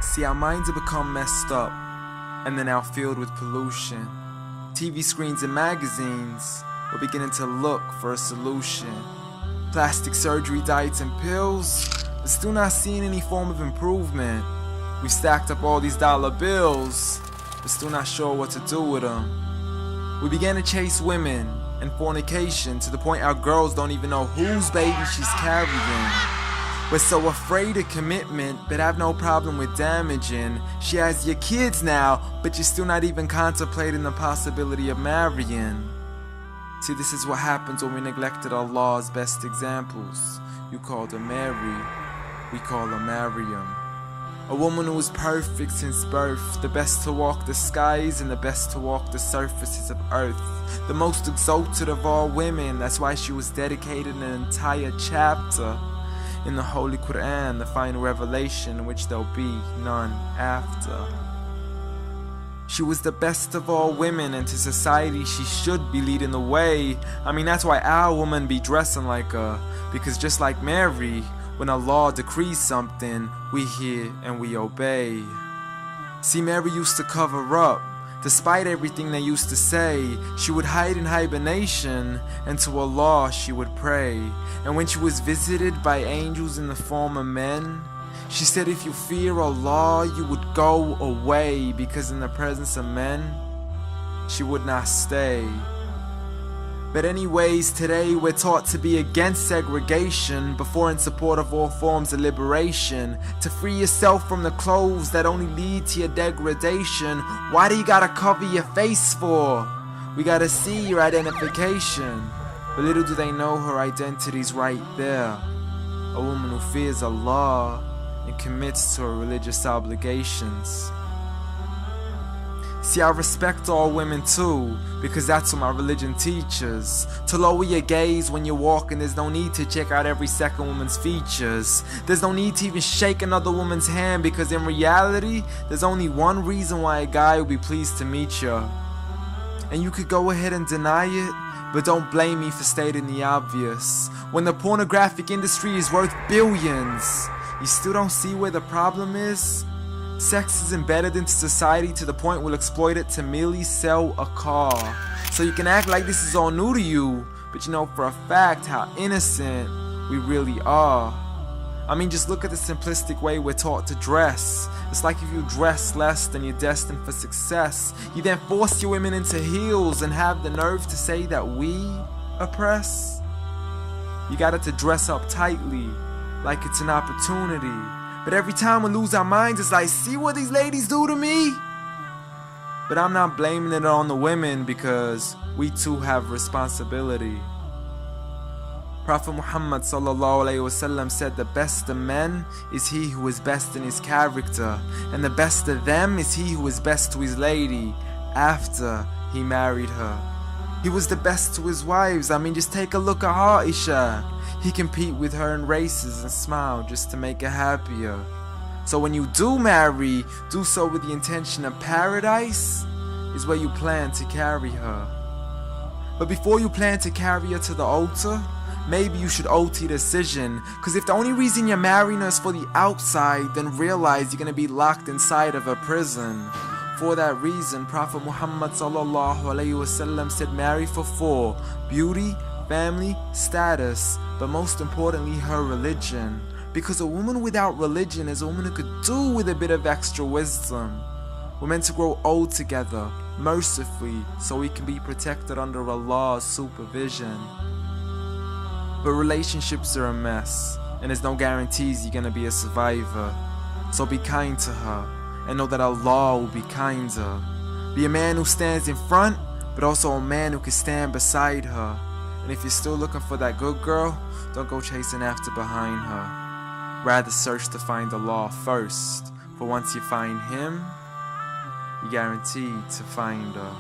See, our minds have become messed up, and they're now filled with pollution. TV screens and magazines, we're beginning to look for a solution. Plastic surgery, diets and pills, but still not seeing any form of improvement. We've stacked up all these dollar bills, but still not sure what to do with them. We began to chase women and fornication to the point our girls don't even know whose baby she's carrying. We're so afraid of commitment, but have no problem with damaging. She has your kids now, but you're still not even contemplating the possibility of marrying. See, this is what happens when we neglected Allah's best examples. You called her Mary, we call her Maryam. A woman who was perfect since birth, the best to walk the skies and the best to walk the surfaces of earth. The most exalted of all women, that's why she was dedicated an entire chapter in the Holy Quran, the final revelation in which there'll be none after. She was the best of all women, and to society she should be leading the way. I mean, that's why our women be dressing like her, because just like Mary, when Allah decrees something, we hear and we obey. See, Mary used to cover up. Despite everything they used to say, she would hide in hibernation, and to Allah she would pray. And when she was visited by angels in the form of men, she said if you fear Allah, you would go away, because in the presence of men, she would not stay. But anyways, today we're taught to be against segregation, before in support of all forms of liberation. To free yourself from the clothes that only lead to your degradation. Why do you gotta cover your face for? We gotta see your identification. But little do they know her identity's right there. A woman who fears Allah and commits to her religious obligations. See, I respect all women too, because that's what my religion teaches. To lower your gaze when you're walking, there's no need to check out every second woman's features. There's no need to even shake another woman's hand, because in reality, there's only one reason why a guy will be pleased to meet you. And you could go ahead and deny it, but don't blame me for stating the obvious. When the pornographic industry is worth billions, you still don't see where the problem is? Sex is embedded into society to the point we'll exploit it to merely sell a car. So you can act like this is all new to you, but you know for a fact how innocent we really are. I mean, just look at the simplistic way we're taught to dress. It's like if you dress less, then you're destined for success. You then force your women into heels and have the nerve to say that we oppress. You got it to dress up tightly, like it's an opportunity. But every time we lose our minds, it's like, see what these ladies do to me? But I'm not blaming it on the women, because we too have responsibility. Prophet Muhammad ﷺ said the best of men is he who is best in his character, and the best of them is he who is best to his lady after he married her. He was the best to his wives. I mean, just take a look at Aisha. He compete with her in races and smile just to make her happier. So when you do marry, do so with the intention of paradise is where you plan to carry her. But before you plan to carry her to the altar, maybe you should alter your decision. Cause if the only reason you're marrying her is for the outside, then realize you're gonna be locked inside of a prison. For that reason, Prophet Muhammad ﷺ said marry for 4: beauty, family, status, but most importantly her religion. Because a woman without religion is a woman who could do with a bit of extra wisdom. We're meant to grow old together, mercifully, so we can be protected under Allah's supervision. But relationships are a mess, and there's no guarantees you're gonna be a survivor. So be kind to her, and know that Allah will be kinder. Be a man who stands in front, but also a man who can stand beside her. And if you're still looking for that good girl, don't go chasing after behind her. Rather search to find Allah first, for once you find Him, you're guaranteed to find her.